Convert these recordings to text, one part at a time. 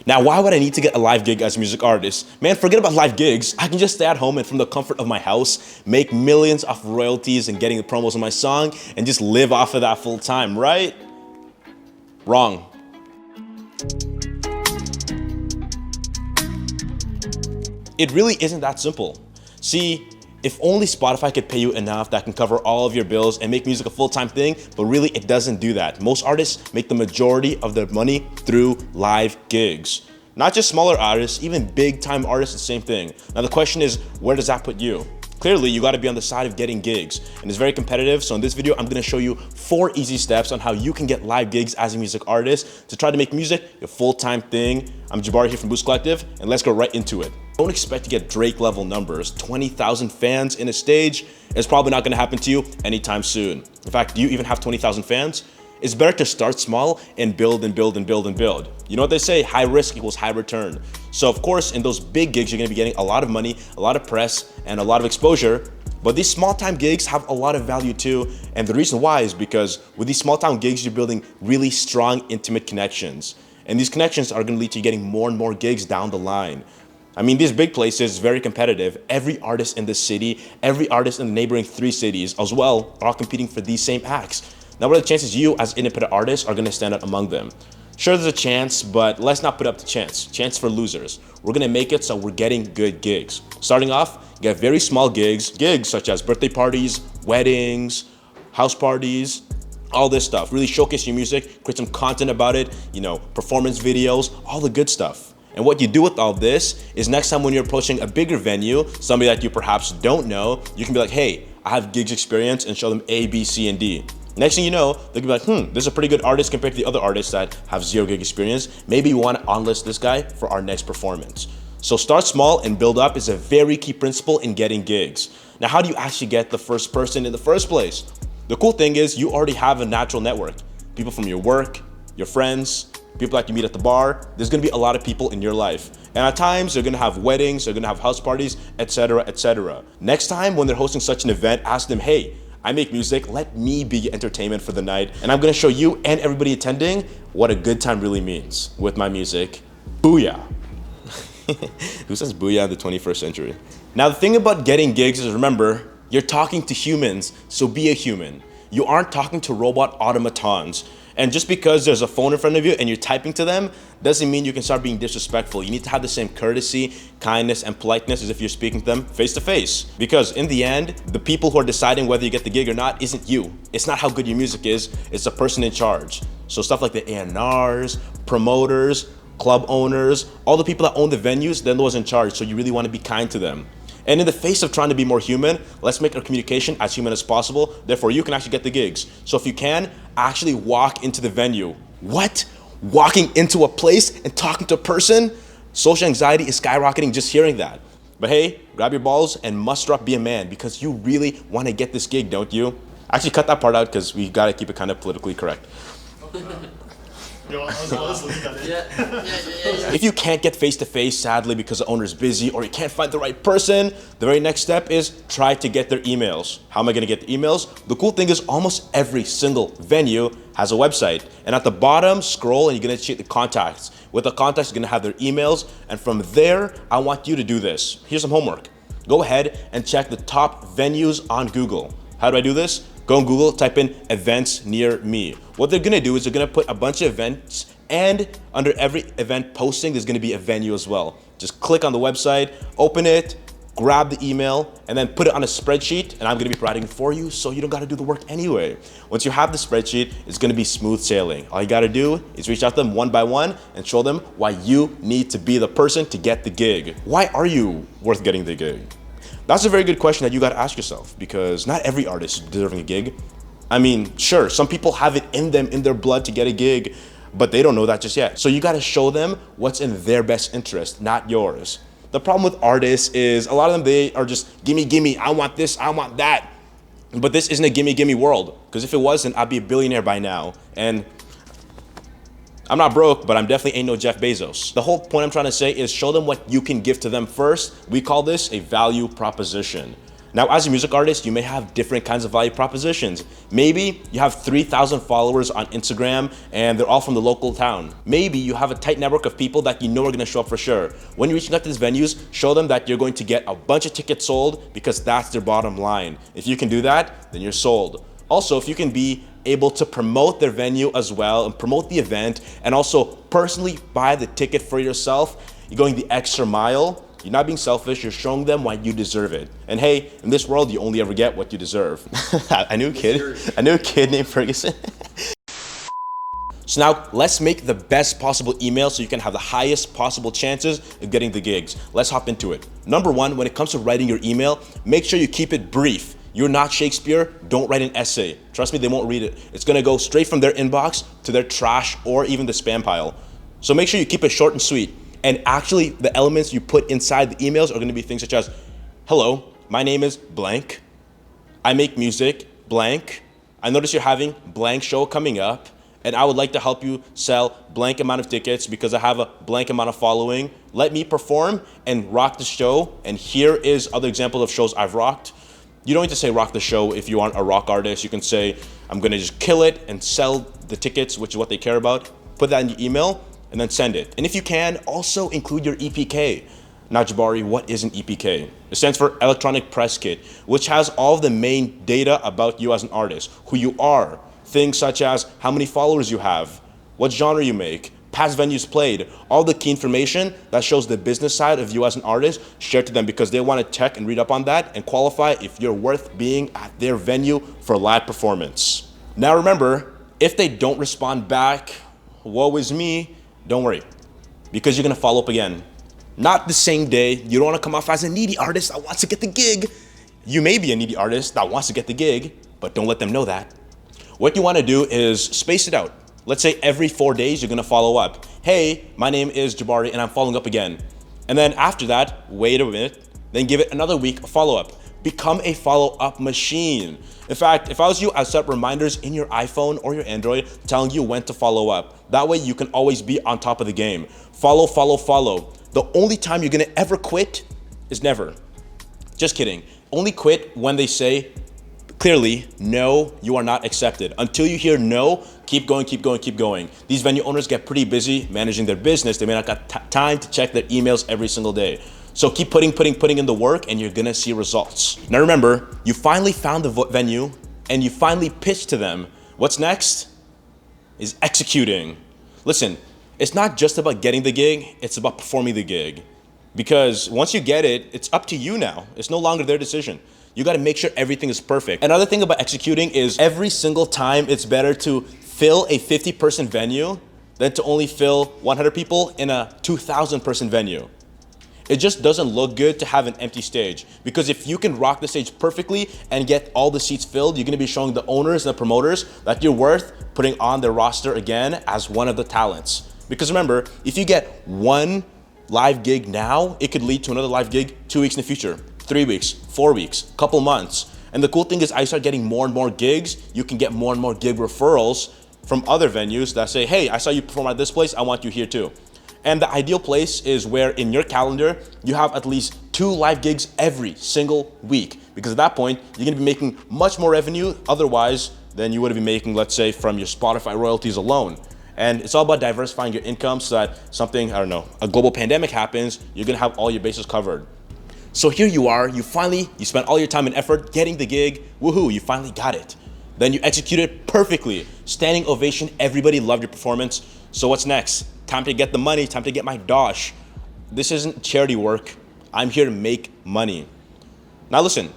Now, why would I need to get a live gig as a music artist? Man, forget about live gigs. I can just stay at home and from the comfort of my house, make millions of royalties and getting the promos on my song and just live off of that full time, right? Wrong. It really isn't that simple. See, if only Spotify could pay you enough that can cover all of your bills and make music a full-time thing, but really it doesn't do that. Most artists make the majority of their money through live gigs. Not just smaller artists, even big-time artists, the same thing. Now the question is, where does that put you? Clearly, you gotta be on the side of getting gigs, and it's very competitive, so in this video, I'm gonna show you 4 easy steps on how you can get live gigs as a music artist to try to make music your full-time thing. I'm Jabari here from Boost Collective, and let's go right into it. Don't expect to get Drake-level numbers. 20,000 fans in a stage is probably not gonna happen to you anytime soon. In fact, do you even have 20,000 fans? It's better to start small and build and build and build and build. You know what they say, high risk equals high return. So of course, in those big gigs, you're gonna be getting a lot of money, a lot of press, and a lot of exposure. But these small time gigs have a lot of value too. And the reason why is because with these small time gigs, you're building really strong, intimate connections. And these connections are gonna lead to you getting more and more gigs down the line. I mean, these big places, very competitive. Every artist in the city, every artist in the neighboring 3 cities as well are all competing for these same acts. Now, what are the chances you as independent artists are gonna stand out among them? Sure, there's a chance, but let's not put up the chance. Chance for losers. We're gonna make it so we're getting good gigs. Starting off, get very small gigs such as birthday parties, weddings, house parties, all this stuff. Really showcase your music, create some content about it, performance videos, all the good stuff. And what you do with all this is next time when you're approaching a bigger venue, somebody that you perhaps don't know, you can be like, hey, I have gigs experience, and show them A, B, C, and D. Next thing you know, they'll be like, this is a pretty good artist compared to the other artists that have 0 gig experience. Maybe we want to on-list this guy for our next performance. So start small and build up is a very key principle in getting gigs. Now, how do you actually get the first person in the first place? The cool thing is you already have a natural network. People from your work, your friends, people that you meet at the bar. There's gonna be a lot of people in your life. And at times, they're gonna have weddings, they're gonna have house parties, etc., etc. Next time, when they're hosting such an event, ask them, hey, I make music, let me be your entertainment for the night. And I'm gonna show you and everybody attending what a good time really means with my music. Booyah. Who says booyah in the 21st century? Now, the thing about getting gigs is, remember, you're talking to humans, so be a human. You aren't talking to robot automatons. And just because there's a phone in front of you and you're typing to them, doesn't mean you can start being disrespectful. You need to have the same courtesy, kindness, and politeness as if you're speaking to them face to face. Because in the end, the people who are deciding whether you get the gig or not isn't you. It's not how good your music is, it's the person in charge. So stuff like the A&Rs, promoters, club owners, all the people that own the venues, they're the ones in charge, so you really want to be kind to them. And in the face of trying to be more human, let's make our communication as human as possible. Therefore, you can actually get the gigs. So if you can, actually walk into the venue. What? Walking into a place and talking to a person? Social anxiety is skyrocketing just hearing that. But hey, grab your balls and muster up, be a man, because you really want to get this gig, don't you? Actually, cut that part out because we got to keep it kind of politically correct. If you can't get face-to-face, sadly, because the owner's busy or you can't find the right person, the very next step is try to get their emails. How am I gonna get the emails? The cool thing is almost every single venue has a website. And at the bottom, scroll and you're gonna see the contacts. With the contacts, you're gonna have their emails. And from there, I want you to do this. Here's some homework. Go ahead and check the top venues on Google. How do I do this? Go on Google, type in events near me. What they're gonna do is they're gonna put a bunch of events, and under every event posting, there's gonna be a venue as well. Just click on the website, open it, grab the email, and then put it on a spreadsheet, and I'm gonna be providing it for you, so you don't gotta do the work anyway. Once you have the spreadsheet, it's gonna be smooth sailing. All you gotta do is reach out to them one by one and show them why you need to be the person to get the gig. Why are you worth getting the gig? That's a very good question that you gotta ask yourself, because not every artist is deserving a gig. I mean, sure, some people have it in them, in their blood to get a gig, but they don't know that just yet. So you gotta show them what's in their best interest, not yours. The problem with artists is a lot of them, they are just gimme, gimme, I want this, I want that. But this isn't a gimme, gimme world, because if it wasn't, I'd be a billionaire by now. And I'm not broke, but I'm definitely ain't no Jeff Bezos. The whole point I'm trying to say is show them what you can give to them first. We call this a value proposition. Now, as a music artist, you may have different kinds of value propositions. Maybe you have 3,000 followers on Instagram and they're all from the local town. Maybe you have a tight network of people that you know are gonna show up for sure. When you're reaching out to these venues, show them that you're going to get a bunch of tickets sold because that's their bottom line. If you can do that, then you're sold. Also, if you can be able to promote their venue as well and promote the event and also personally buy the ticket for yourself, you're going the extra mile. You're not being selfish, you're showing them why you deserve it. And hey, in this world, you only ever get what you deserve. I knew a kid named Ferguson. So now let's make the best possible email so you can have the highest possible chances of getting the gigs. Let's hop into it. Number one, when it comes to writing your email, make sure you keep it brief. You're not Shakespeare, don't write an essay. Trust me, they won't read it. It's gonna go straight from their inbox to their trash or even the spam pile. So make sure you keep it short and sweet. And actually, the elements you put inside the emails are gonna be things such as, hello, my name is blank. I make music, blank. I notice you're having blank show coming up, and I would like to help you sell blank amount of tickets because I have a blank amount of following. Let me perform and rock the show, and here is other examples of shows I've rocked. You don't need to say rock the show if you aren't a rock artist. You can say, I'm gonna just kill it and sell the tickets, which is what they care about. Put that in your email, and then send it. And if you can, also include your EPK. Now, Jabari, what is an EPK? It stands for Electronic Press Kit, which has all of the main data about you as an artist, who you are, things such as how many followers you have, what genre you make, past venues played, all the key information that shows the business side of you as an artist, share to them because they want to check and read up on that and qualify if you're worth being at their venue for live performance. Now remember, if they don't respond back, woe is me, don't worry, because you're gonna follow up again. Not the same day. You don't wanna come off as a needy artist that wants to get the gig. You may be a needy artist that wants to get the gig, but don't let them know that. What you wanna do is space it out. Let's say every 4 days you're gonna follow up. Hey, my name is Jabari and I'm following up again. And then after that, wait a minute, then give it another week of follow-up. Become a follow-up machine. In fact, if I was you, I'd set reminders in your iPhone or your Android telling you when to follow up. That way you can always be on top of the game. Follow, follow, follow. The only time you're gonna ever quit is never. Just kidding. Only quit when they say clearly, no, you are not accepted. Until you hear no, keep going, keep going, keep going. These venue owners get pretty busy managing their business. They may not got time to check their emails every single day. So keep putting in the work and you're gonna see results. Now remember, you finally found the venue and you finally pitched to them. What's next is executing. Listen, it's not just about getting the gig, it's about performing the gig. Because once you get it, it's up to you now. It's no longer their decision. You gotta make sure everything is perfect. Another thing about executing is every single time it's better to fill a 50-person venue than to only fill 100 people in a 2,000-person venue. It just doesn't look good to have an empty stage because if you can rock the stage perfectly and get all the seats filled, you're gonna be showing the owners and the promoters that you're worth putting on their roster again as one of the talents. Because remember, if you get one live gig now, it could lead to another live gig 2 weeks in the future, 3 weeks, 4 weeks, couple months. And the cool thing is I start getting more and more gigs, you can get more and more gig referrals from other venues that say, hey, I saw you perform at this place, I want you here too. And the ideal place is where in your calendar, you have at least 2 live gigs every single week. Because at that point, you're gonna be making much more revenue otherwise than you would have been making, let's say, from your Spotify royalties alone. And it's all about diversifying your income so that something, I don't know, a global pandemic happens, you're gonna have all your bases covered. So here you are, you spent all your time and effort getting the gig, woohoo, you finally got it. Then you executed perfectly, standing ovation, everybody loved your performance. So what's next? Time to get the money, time to get my dosh. This isn't charity work. I'm here to make money. Now listen,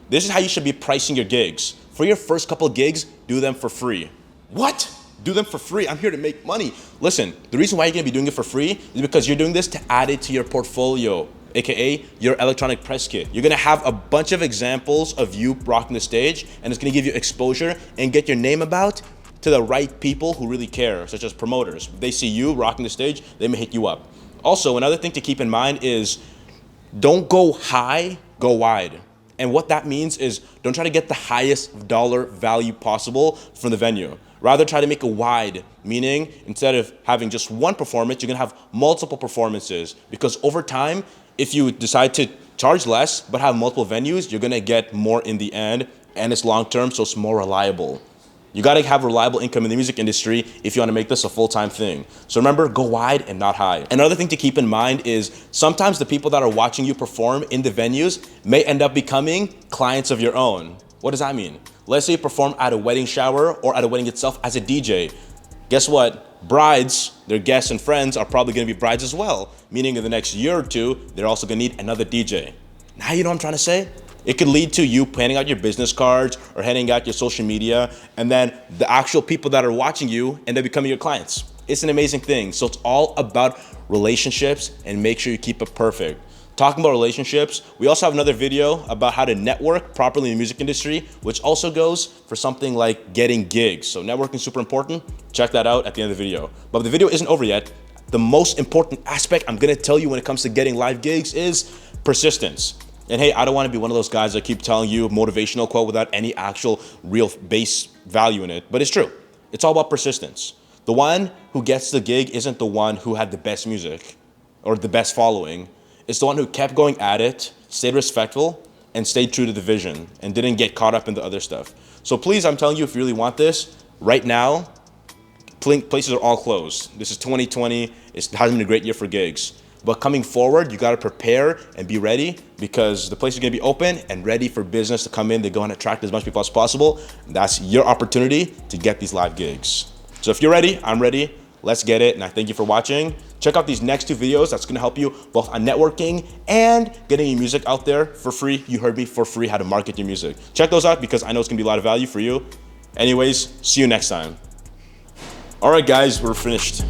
this is how you should be pricing your gigs. For your first couple gigs, do them for free. What? Do them for free? I'm here to make money. Listen, the reason why you're gonna be doing it for free is because you're doing this to add it to your portfolio, AKA your electronic press kit. You're gonna have a bunch of examples of you rocking the stage and it's gonna give you exposure and get your name about to the right people who really care, such as promoters. If they see you rocking the stage, they may hit you up. Also, another thing to keep in mind is don't go high, go wide. And what that means is don't try to get the highest dollar value possible from the venue. Rather try to make it wide, meaning instead of having just one performance, you're gonna have multiple performances. Because over time, if you decide to charge less but have multiple venues, you're gonna get more in the end, and it's long-term, so it's more reliable. You gotta have reliable income in the music industry if you wanna make this a full-time thing. So remember, go wide and not high. Another thing to keep in mind is sometimes the people that are watching you perform in the venues may end up becoming clients of your own. What does that mean? Let's say you perform at a wedding shower or at a wedding itself as a DJ. Guess what? Brides, their guests and friends are probably gonna be brides as well, meaning in the next year or two, they're also gonna need another DJ. Now you know what I'm trying to say? It could lead to you handing out your business cards or handing out your social media, and then the actual people that are watching you end up becoming your clients. It's an amazing thing. So it's all about relationships, and make sure you keep it perfect. Talking about relationships, we also have another video about how to network properly in the music industry, which also goes for something like getting gigs. So networking is super important. Check that out at the end of the video. But the video isn't over yet. The most important aspect I'm gonna tell you when it comes to getting live gigs is persistence. And hey, I don't want to be one of those guys that keep telling you a motivational quote without any actual real base value in it, but it's true. It's all about persistence. The one who gets the gig isn't the one who had the best music or the best following. It's the one who kept going at it, stayed respectful, and stayed true to the vision and didn't get caught up in the other stuff. So please, I'm telling you, if you really want this, right now, places are all closed. This is 2020. It hasn't been a great year for gigs. But coming forward, you gotta prepare and be ready, because the place is gonna be open and ready for business to come in. They go and attract as much people as possible. That's your opportunity to get these live gigs. So if you're ready, I'm ready. Let's get it, and I thank you for watching. Check out these next two videos. That's gonna help you both on networking and getting your music out there for free. You heard me, for free, how to market your music. Check those out because I know it's gonna be a lot of value for you. Anyways, see you next time. All right, guys, we're finished.